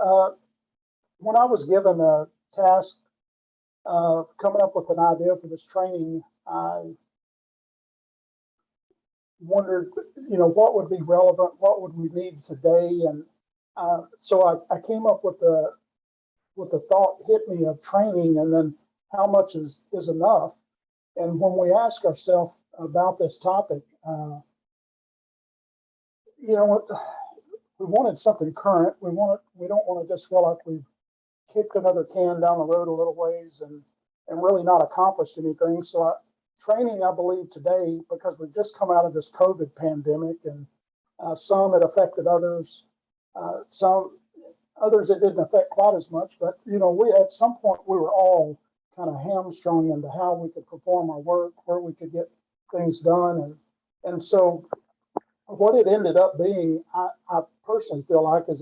uh, when I was given a task of coming up with an idea for this training, I wondered, what would be relevant, what would we need today, and so I came up with the thought hit me of training, and then how much is enough. And when we ask ourselves about this topic, you know what, we wanted something current. We don't want to just feel like we've kicked another can down the road a little ways and really not accomplished anything. So training, I believe today, because we've just come out of this COVID pandemic, and some it affected others, some others it didn't affect quite as much. But we at some point we were all kind of hamstrung into how we could perform our work, where we could get things done, and so what it ended up being, I personally feel like, is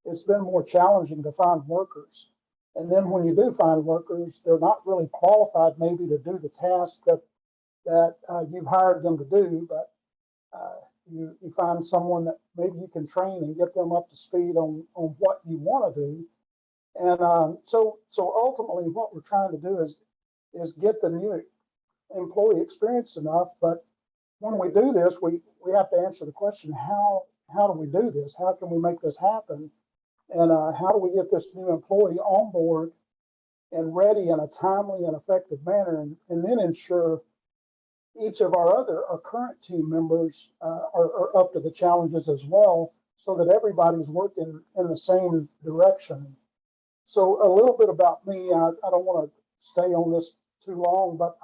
it's been more challenging to find workers. And then when you do find workers, they're not really qualified maybe to do the task that you've hired them to do, but you find someone that maybe you can train and get them up to speed on what you want to do. And so ultimately what we're trying to do is get the new employee experienced enough. But when we do this, we have to answer the question, how do we do this? How can we make this happen? And how do we get this new employee on board and ready in a timely and effective manner, and then ensure each of our current team members are up to the challenges as well, so that everybody's working in the same direction. So a little bit about me. I don't want to stay on this too long, but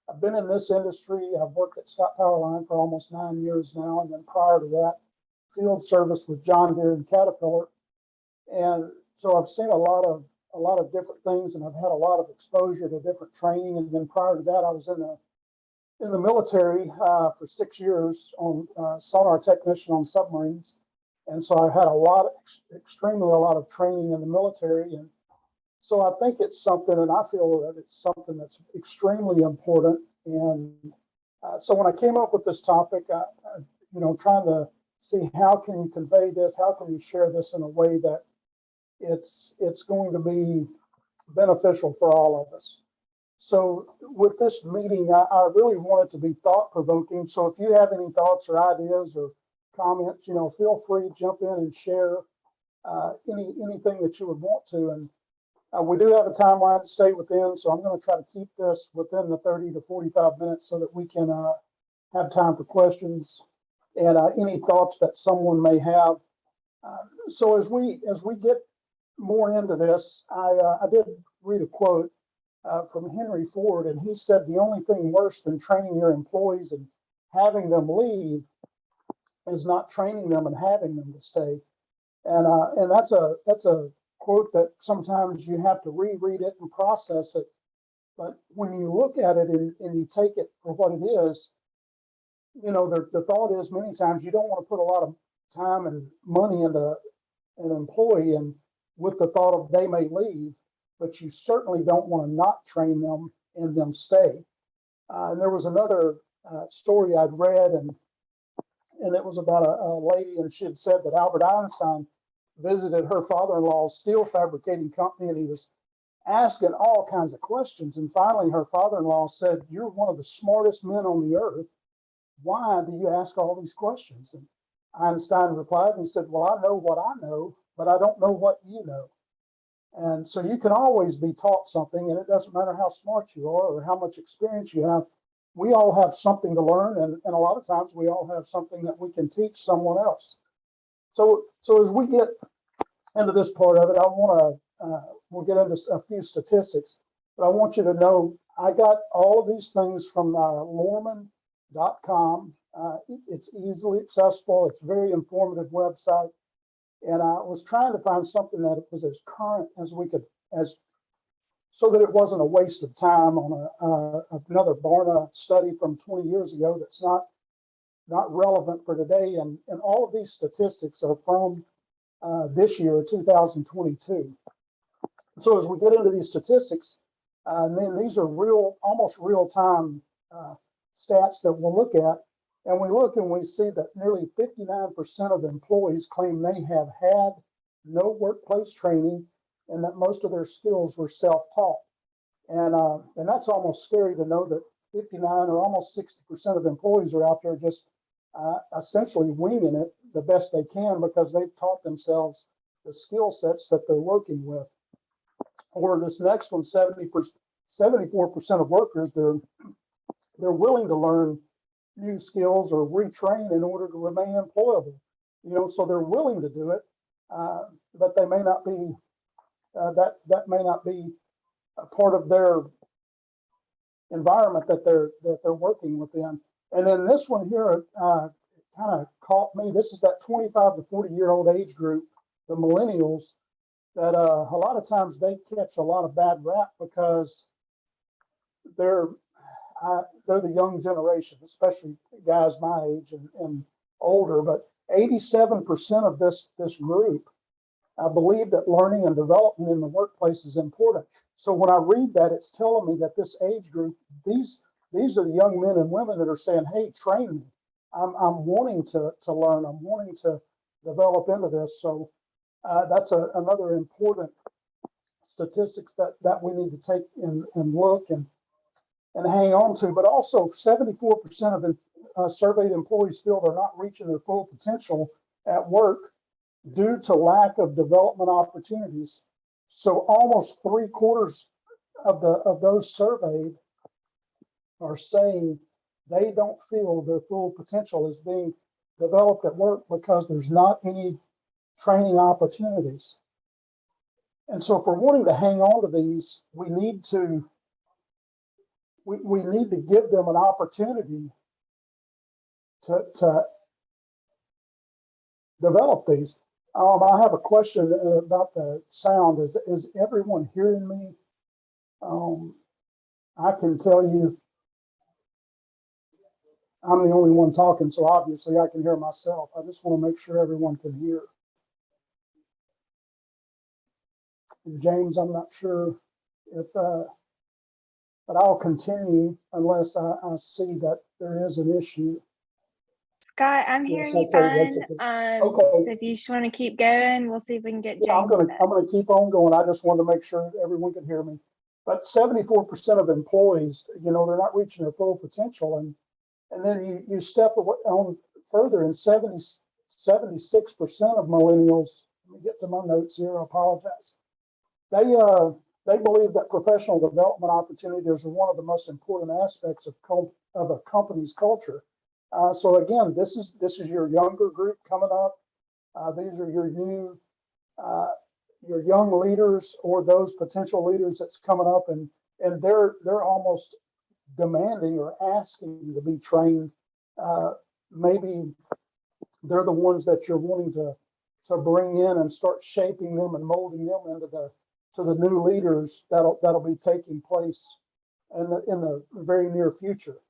I've been in this industry. I've worked at Scott Power Line for almost 9 years now, and then prior to that, field service with John Deere and Caterpillar. And so I've seen a lot of different things, and I've had a lot of exposure to different training. And then prior to that, I was in the military for 6 years on sonar technician on submarines. And so I had extremely a lot of training in the military. And so I think it's something, and I feel that it's something that's extremely important. And so when I came up with this topic, trying to see how can you convey this, how can you share this in a way that it's going to be beneficial for all of us. So with this meeting, I really want it to be thought-provoking. So if you have any thoughts or ideas or comments, feel free to jump in and share anything that you would want to. And we do have a timeline to stay within, so I'm going to try to keep this within the 30 to 45 minutes so that we can have time for questions and any thoughts that someone may have. So as we get more into this, I did read a quote from Henry Ford, and he said, "The only thing worse than training your employees and having them leave is not training them and having them to stay." And that's a quote that sometimes you have to reread it and process it. But when you look at it and you take it for what it is, the thought is many times you don't want to put a lot of time and money into an employee, and with the thought of they may leave, but you certainly don't want to not train them and them stay. And there was another story I'd read, and it was about a lady, and she had said that Albert Einstein visited her father-in-law's steel fabricating company, and he was asking all kinds of questions. And finally, her father-in-law said, "You're one of the smartest men on the earth. Why do you ask all these questions?" And Einstein replied and said, "Well, I know what I know, but I don't know what you know." And so you can always be taught something, and it doesn't matter how smart you are or how much experience you have. We all have something to learn, and a lot of times we all have something that we can teach someone else. So as we get into this part of it, I want to we'll get into a few statistics, but I want you to know I got all of these things from Lorman.com. It's easily accessible. It's a very informative website, and I was trying to find something that was as current as we could, so that it wasn't a waste of time on another Barna study from 20 years ago that's not relevant for today. And all of these statistics are from this year, 2022. So as we get into these statistics, then these are almost real-time stats that we'll look at. And we look and we see that nearly 59% of employees claim they have had no workplace training and that most of their skills were self-taught. And that's almost scary to know that 59 or almost 60% of employees are out there just essentially winging it the best they can because they've taught themselves the skill sets that they're working with. Or this next one, 74% of workers, they're willing to learn new skills or retrain in order to remain employable. So they're willing to do it, but they may not be that may not be a part of their environment that they're working within. And then this one here kind of caught me. This is that 25 to 40-year-old age group, the millennials, that a lot of times they catch a lot of bad rap because they're the young generation, especially guys my age and older. But 87% of this group believe that learning and development in the workplace is important. So when I read that, it's telling me that this age group, these are the young men and women that are saying, "Hey, train me. I'm wanting to learn. I'm wanting to develop into this." So that's another important statistics that we need to take and look and hang on to. But also 74% of surveyed employees feel they're not reaching their full potential at work due to lack of development opportunities. So almost 3/4 of those surveyed are saying they don't feel their full potential is being developed at work because there's not any training opportunities. And so if we're wanting to hang on to these, we need to give them an opportunity to develop these. I have a question about the sound. Is everyone hearing me? I can tell you I'm the only one talking, so obviously I can hear myself. I just want to make sure everyone can hear. And James, I'm not sure if, but I'll continue unless I see that there is an issue. Scott, I'm hearing you fine. Okay. So if you just want to keep going, we'll see if we can get James. I'm gonna keep on going. I just wanted to make sure everyone can hear me. But 74% of employees, they're not reaching their full potential. And then you step on further, and 76% of millennials, let me get to my notes here, I apologize. They believe that professional development opportunities are one of the most important aspects of a company's culture. So again, this is your younger group coming up. These are your new, your young leaders or those potential leaders that's coming up, and they're almost demanding or asking to be trained. Maybe they're the ones that you're wanting to bring in and start shaping them and molding them into the new leaders that'll be taking place in the very near future.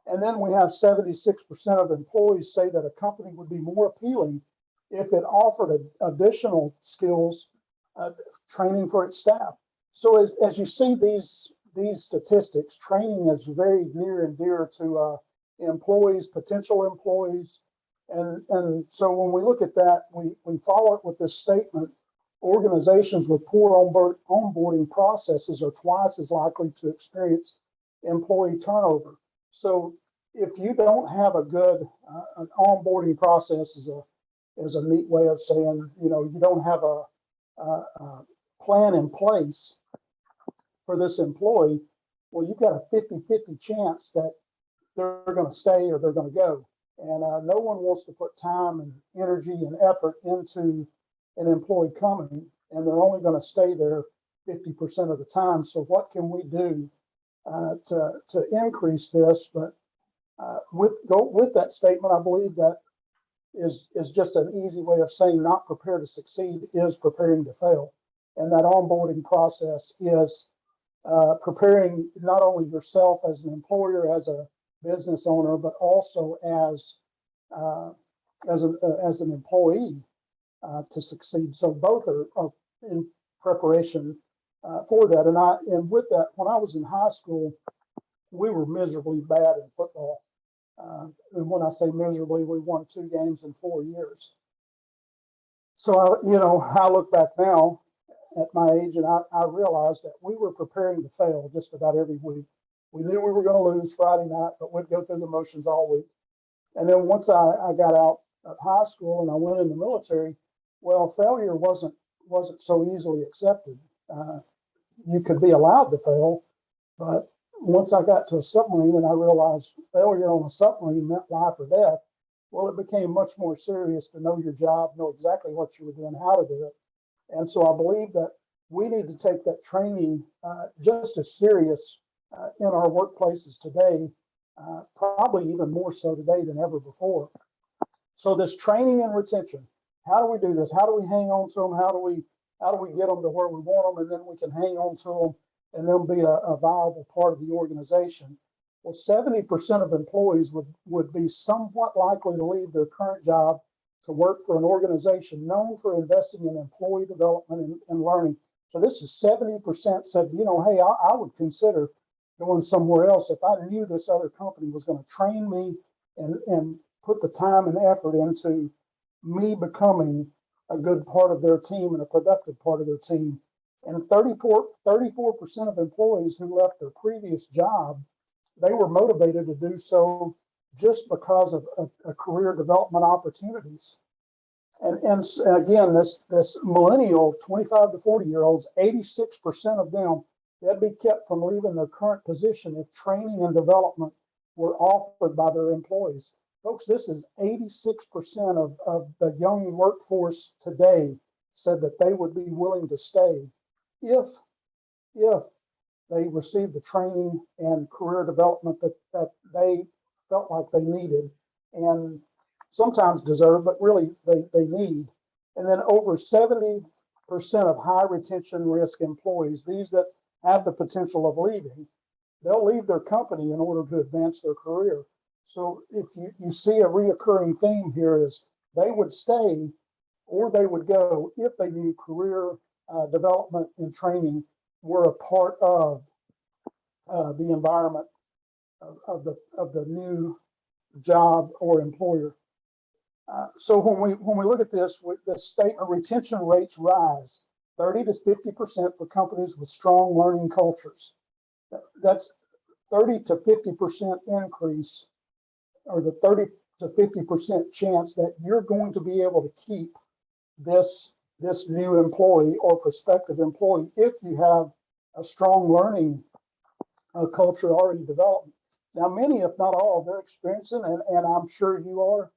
And then we have 76% of employees say that a company would be more appealing if it offered additional skills, training for its staff. So as you see these statistics, training is very near and dear to employees, potential employees. And so when we look at that, we follow it with this statement: organizations with poor onboarding processes are twice as likely to experience employee turnover. So if you don't have a good an onboarding process is a neat way of saying, you don't have a plan in place for this employee, well, you've got a 50-50 chance that they're going to stay or they're going to go. And no one wants to put time and energy and effort into an employee coming, and they're only going to stay there 50% of the time. So what can we do to increase this? But with that statement, I believe that is just an easy way of saying not prepared to succeed is preparing to fail. And that onboarding process is preparing not only yourself as an employer, as a business owner, but also as an employee to succeed. So both are in preparation for that. And with that, when I was in high school, we were miserably bad in football. And when I say miserably, we won 2 games in 4 years. So, I look back now at my age and I realized that we were preparing to fail just about every week. We knew we were going to lose Friday night, but we'd go through the motions all week. And then once I got out of high school and I went in the military, well, failure wasn't so easily accepted. You could be allowed to fail, but once I got to a submarine and I realized failure on a submarine meant life or death, well, it became much more serious to know your job, know exactly what you were doing, how to do it. And so I believe that we need to take that training just as serious in our workplaces today, probably even more so today than ever before. So this training and retention, how do we do this? How do we hang on to them? How do we get them to where we want them, and then we can hang on to them and they'll be a viable part of the organization? Well, 70% of employees would be somewhat likely to leave their current job to work for an organization known for investing in employee development and learning. So this is 70% said, hey, I would consider going somewhere else if I knew this other company was going to train me and put the time and effort into me becoming a good part of their team and a productive part of their team. And 34% of employees who left their previous job, they were motivated to do so just because of career development opportunities. And again, this millennial 25 to 40-year-olds, 86% of them, they'd be kept from leaving their current position if training and development were offered by their employees. Folks, this is 86% of the young workforce today said that they would be willing to stay if they received the training and career development that they felt like they needed and sometimes deserve, but really they need. And then over 70% of high retention risk employees, these that have the potential of leaving, they'll leave their company in order to advance their career. So if you see a reoccurring theme here is they would stay or they would go if they knew career development and training were a part of the environment of the new job or employer. So when we look at this, the statement retention rates rise 30 to 50% for companies with strong learning cultures. That's 30 to 50% increase, or the 30 to 50% chance that you're going to be able to keep this new employee or prospective employee if you have a strong learning culture already developed. Now, many, if not all, they're experiencing, and I'm sure you are,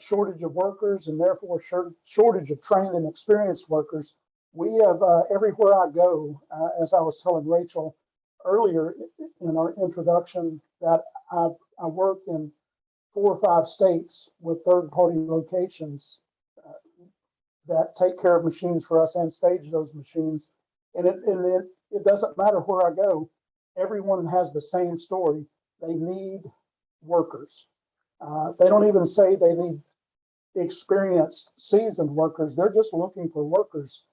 shortage of workers and therefore shortage of trained and experienced workers. We have everywhere I go, as I was telling Rachel earlier in our introduction, that I work in 4 or 5 states with third-party locations that take care of machines for us and stage those machines. And it doesn't matter where I go. Everyone has the same story. They need workers. They don't even say they need experienced, seasoned workers. They're just looking for workers.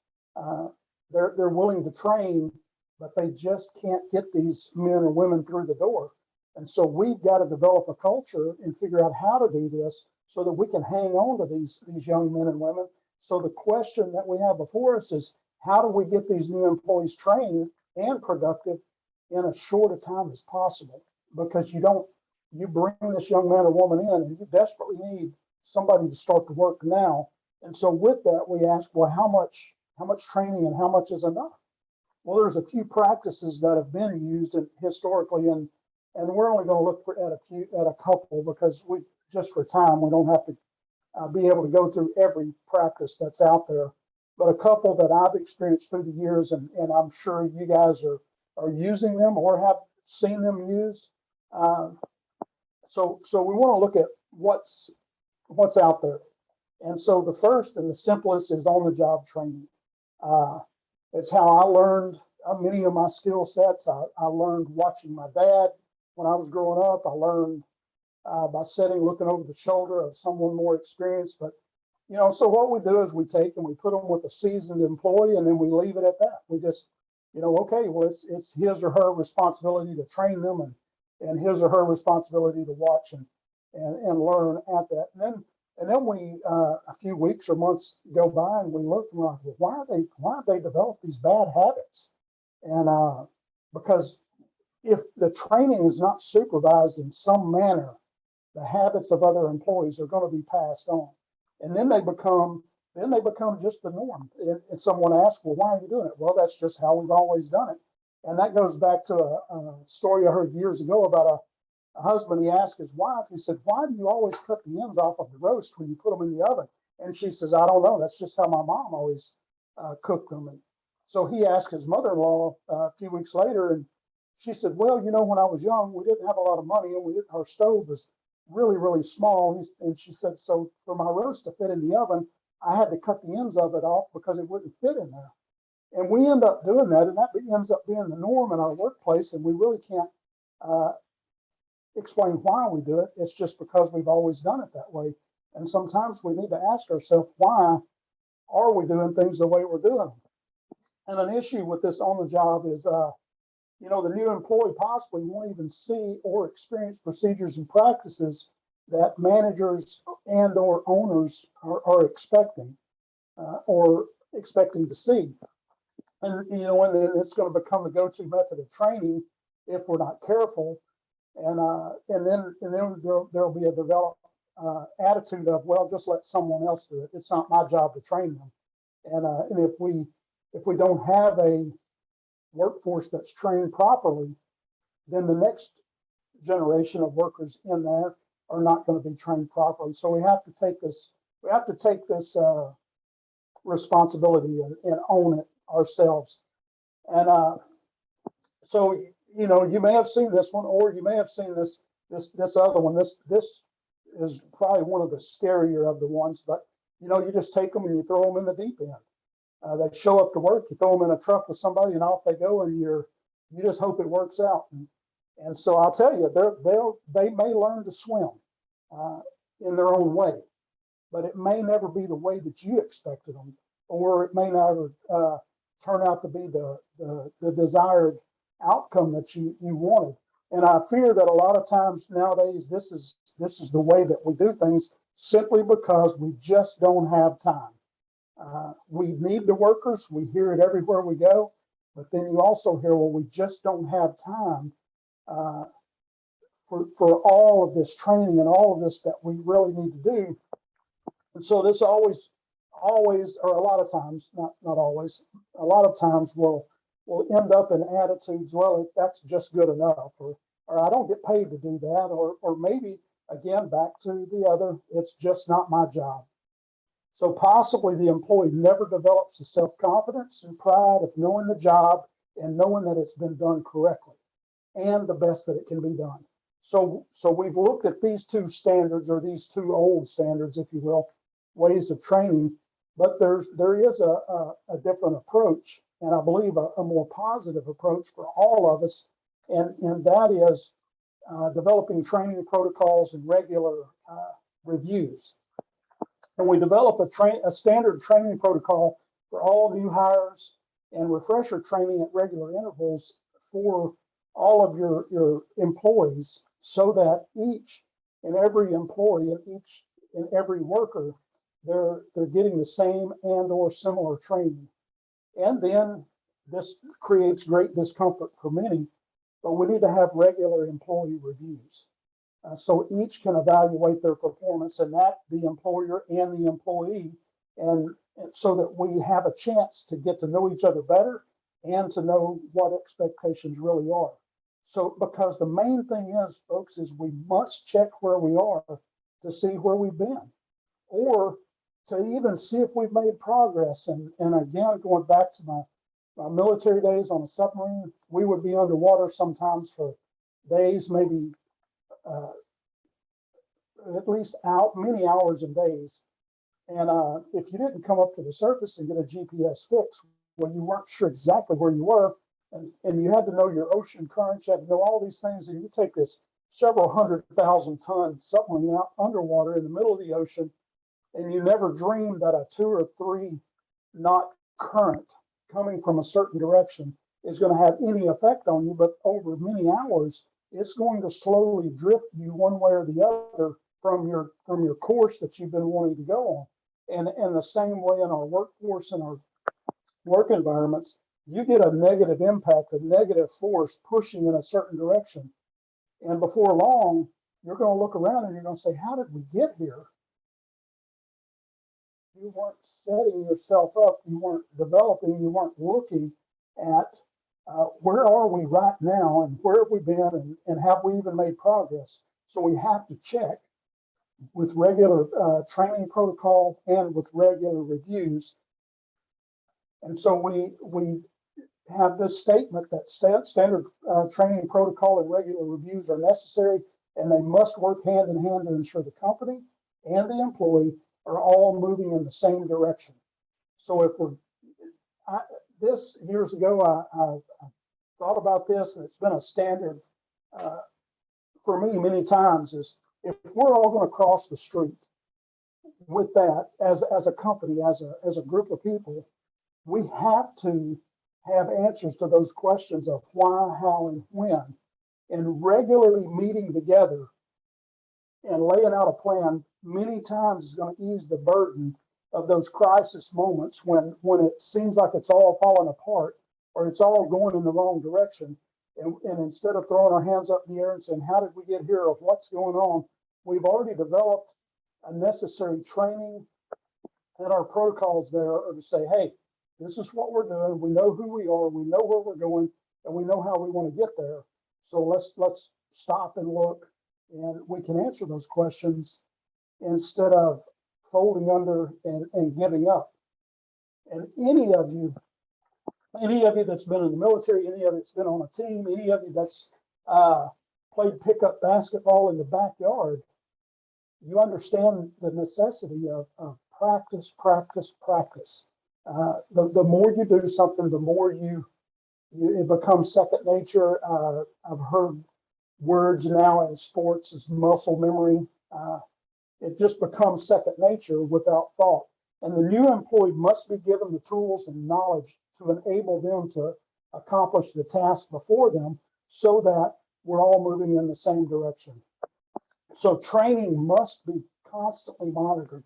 They're willing to train, but they just can't get these men or women through the door. And so we've got to develop a culture and figure out how to do this so that we can hang on to these young men and women. So the question that we have before us is, how do we get these new employees trained and productive in as short a time as possible? Because you bring this young man or woman in and you desperately need somebody to start to work now. And so with that, we ask, well, how much training and how much is enough? Well, there's a few practices that have been used historically, and we're only going to look at a couple because just for time, we don't have to be able to go through every practice that's out there. But a couple that I've experienced through the years, and I'm sure you guys are using them or have seen them used. So we want to look at what's out there. And so the first and the simplest is on-the-job training. It's how I learned many of my skill sets. I learned watching my dad when I was growing up. I learned by looking over the shoulder of someone more experienced. But, so what we do is we take and we put them with a seasoned employee, and then we leave it at that. We just, okay, well, it's his or her responsibility to train them and his or her responsibility to watch and learn at that. And then we a few weeks or months go by and we look and we're like, well, why have they developed these bad habits? And because if the training is not supervised in some manner, the habits of other employees are going to be passed on, and then they become just the norm. And someone asks, well, why are you doing it? Well, that's just how we've always done it. And that goes back to a story I heard years ago about a husband. He asked his wife, he said, why do you always cut the ends off of the roast when you put them in the oven? And she says, I don't know. That's just how my mom always cooked them. And so he asked his mother-in-law a few weeks later, and she said, well, when I was young, we didn't have a lot of money, and our stove was really, really small. And she said, so for my roast to fit in the oven, I had to cut the ends of it off because it wouldn't fit in there. And we end up doing that, and that ends up being the norm in our workplace, and we really can't explain why we do it. It's just because we've always done it that way. And sometimes we need to ask ourselves, why are we doing things the way we're doing them? And an issue with this on the job is, the new employee possibly won't even see or experience procedures and practices that managers and or owners are expecting or expecting to see. And, and it's going to become the go-to method of training if we're not careful. And then there'll be a developed attitude of, well, just let someone else do it. It's not my job to train them. And if we don't have a workforce that's trained properly, then the next generation of workers in there are not going to be trained properly. So we have to take this responsibility and own it ourselves. And so you may have seen this one, or you may have seen this other one. This is probably one of the scarier of the ones, but you just take them and you throw them in the deep end. They show up to work, you throw them in a truck with somebody, and off they go, and you just hope it works out. And so I'll tell you, they may learn to swim in their own way, but it may never be the way that you expected them, or it may never turn out to be the desired outcome that you wanted. And I fear that a lot of times nowadays, this is the way that we do things, simply because we just don't have time. We need the workers. We hear it everywhere we go, but then you also hear, well, we just don't have time for all of this training and all of this that we really need to do. And so this always, or a lot of times, not always, a lot of times will end up in attitudes, well, that's just good enough, or I don't get paid to do that, or maybe, again, back to the other, it's just not my job. So possibly the employee never develops the self-confidence and pride of knowing the job and knowing that it's been done correctly and the best that it can be done. So we've looked at these two standards, or these two old standards, if you will, ways of training, but there is a different approach, and I believe a more positive approach for all of us, and that is developing training protocols and regular reviews. And we develop a standard training protocol for all new hires and refresher training at regular intervals for all of your employees, so that each and every employee and each and every worker, they're getting the same and or similar training. And then this creates great discomfort for many, but we need to have regular employee reviews. So each can evaluate their performance, and that the employer and the employee, and so that we have a chance to get to know each other better and to know what expectations really are. So, because the main thing is, folks, is we must check where we are to see where we've been, or to even see if we've made progress. And again, going back to my military days on a submarine, we would be underwater sometimes for days, maybe at least many hours and days. And if you didn't come up to the surface and get a GPS fix, well, you weren't sure exactly where you were, and you had to know your ocean currents, you had to know all these things, and you take this several 100,000-ton submarine out underwater in the middle of the ocean, and you never dreamed that a 2 or 3 knot current coming from a certain direction is going to have any effect on you. But over many hours, it's going to slowly drift you one way or the other from your course that you've been wanting to go on. And the same way in our workforce and our work environments, you get a negative impact, a negative force pushing in a certain direction. And before long, you're going to look around and you're going to say, how did we get here? You weren't setting yourself up, you weren't developing, you weren't looking at where are we right now and where have we been and have we even made progress? So we have to check with regular training protocol and with regular reviews. And so we have this statement that standard training protocol and regular reviews are necessary, and they must work hand in hand to ensure the company and the employee are all moving in the same direction. So if this years ago, I thought about this, and it's been a standard for me many times, is if we're all going to cross the street with that as a company, as a group of people, we have to have answers to those questions of why, how, and when, and regularly meeting together and laying out a plan many times is going to ease the burden of those crisis moments when it seems like it's all falling apart or it's all going in the wrong direction. And instead of throwing our hands up in the air and saying, how did we get here, or what's going on, we've already developed a necessary training and our protocols there are to say, hey, this is what we're doing. We know who we are. We know where we're going, and we know how we want to get there. So let's stop and look, and we can answer those questions instead of folding under and giving up. And any of you that's been in the military, any of you that's been on a team, any of you that's played pickup basketball in the backyard, you understand the necessity of practice, practice, practice. The more you do something, the more it becomes second nature. I've heard words now in sports as muscle memory. It just becomes second nature without thought. And the new employee must be given the tools and knowledge to enable them to accomplish the task before them so that we're all moving in the same direction. So training must be constantly monitored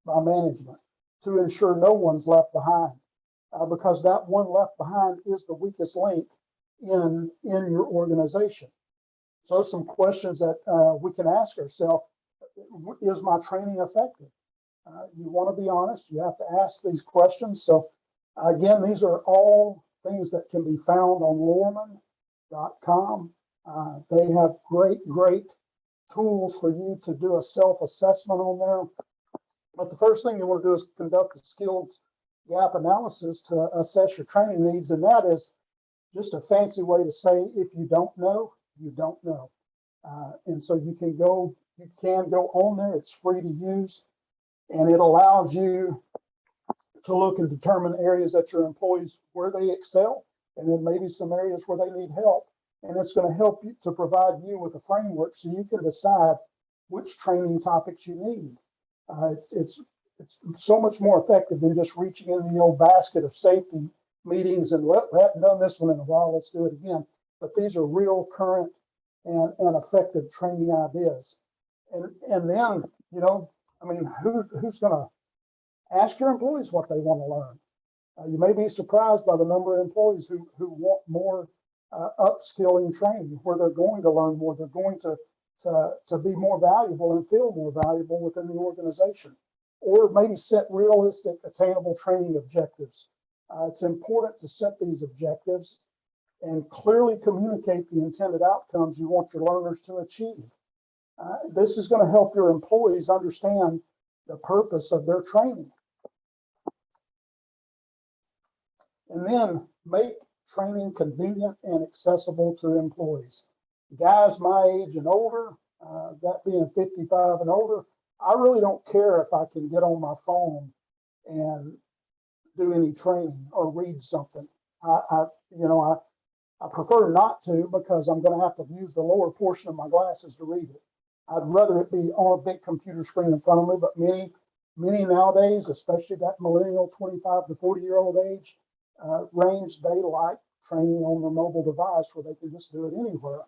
by management to ensure no one's left behind, because that one left behind is the weakest link in your organization. So some questions that we can ask ourselves: is my training effective? You want to be honest. You have to ask these questions. So again, these are all things that can be found on Lohrmann.com. They have great tools for you to do a self-assessment on there. But the first thing you want to do is conduct a skills gap analysis to assess your training needs. And that is just a fancy way to say, if you don't know, you don't know. And so you can go on there. It's free to use, and it allows you to look and determine areas that your employees, where they excel, and then maybe some areas where they need help. And it's going to help you to provide you with a framework so you can decide which training topics you need. It's so much more effective than just reaching in the old basket of safety meetings and we haven't done this one in a while, let's do it again. But these are real, current, and effective training ideas. And then, who's going to ask your employees what they want to learn? You may be surprised by the number of employees who want more upskilling training, where they're going to learn more, they're going to be more valuable and feel more valuable within the organization, or maybe set realistic, attainable training objectives. It's important to set these objectives and clearly communicate the intended outcomes you want your learners to achieve. This is going to help your employees understand the purpose of their training. And then make training convenient and accessible to employees. Guys my age and older, that being 55 and older, I really don't care if I can get on my phone and do any training or read something. I prefer not to, because I'm going to have to use the lower portion of my glasses to read it. I'd rather it be on a big computer screen in front of me, but many nowadays, especially that millennial 25 to 40-year-old age range, they like training on their mobile device where they can just do it anywhere.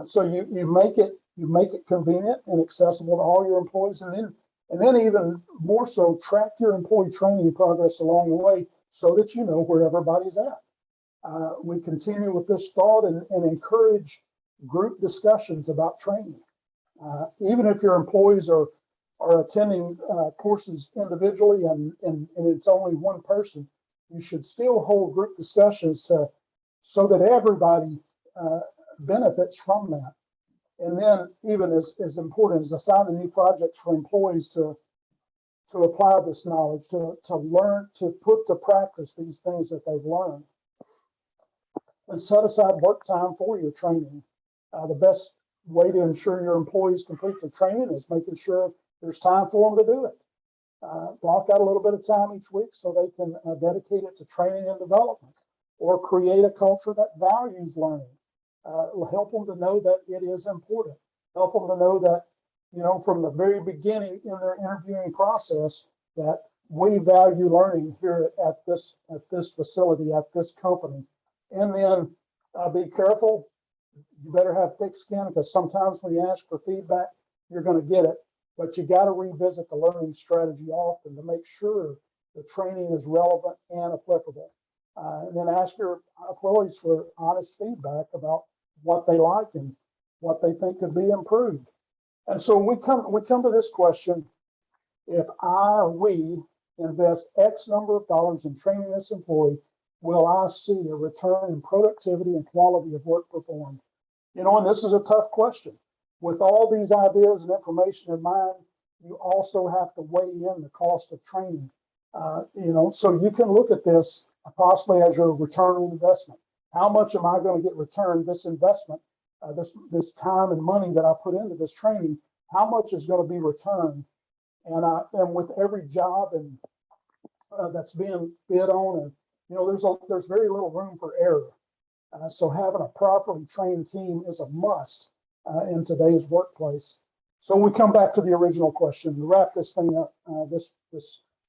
So you make it convenient and accessible to all your employees, and then even more so, track your employee training progress along the way so that you know where everybody's at. We continue with this thought and encourage group discussions about training. Even if your employees are attending courses individually and it's only one person, you should still hold group discussions so that everybody benefits from that. And then even as important as assigning new projects for employees to apply this knowledge, to learn, to put to practice these things that they've learned. And set aside work time for your training. The best way to ensure your employees complete their training is making sure there's time for them to do it. Block out a little bit of time each week so they can dedicate it to training and development, or create a culture that values learning. Help them to know that it is important. Help them to know that, from the very beginning in their interviewing process, that we value learning here at this facility, at this company. And then be careful. You better have thick skin, because sometimes when you ask for feedback, you're going to get it. But you got to revisit the learning strategy often to make sure the training is relevant and applicable. And then ask your employees for honest feedback about what they like and what they think could be improved. And so we come to this question: if we invest X number of dollars in training this employee, will I see a return in productivity and quality of work performed? And this is a tough question. With all these ideas and information in mind, you also have to weigh in the cost of training. So you can look at this possibly as your return on investment. How much am I going to get returned this investment, this time and money that I put into this training? How much is going to be returned? And with every job and that's being bid on, and there's very little room for error. So having a properly trained team is a must in today's workplace. So we come back to the original question to wrap this thing up this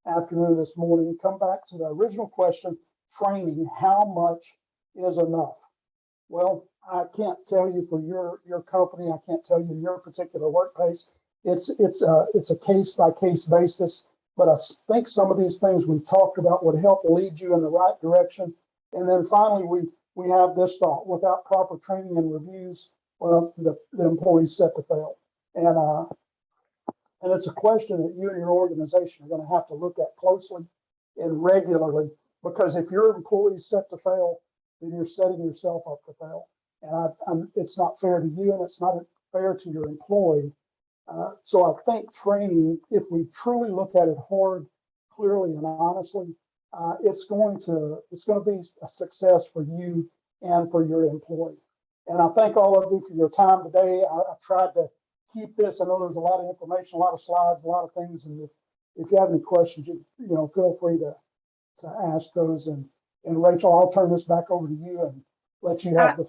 afternoon, this morning. Come back to the original question: training. How much is enough? Well, I can't tell you for your company. I can't tell you in your particular workplace. It's a case by case basis. But I think some of these things we talked about would help lead you in the right direction. And then finally, we have this thought: without proper training and reviews, well, the employee's set to fail. And it's a question that you and your organization are going to have to look at closely and regularly, because if your employee's set to fail, then you're setting yourself up to fail. And it's not fair to you, and it's not fair to your employee. So I think training, if we truly look at it hard, clearly, and honestly, it's going to be a success for you and for your employee. And I thank all of you for your time today. I tried to keep this. I know there's a lot of information, a lot of slides, a lot of things. And if you have any questions, feel free to ask those. And Rachel, I'll turn this back over to you and let you have the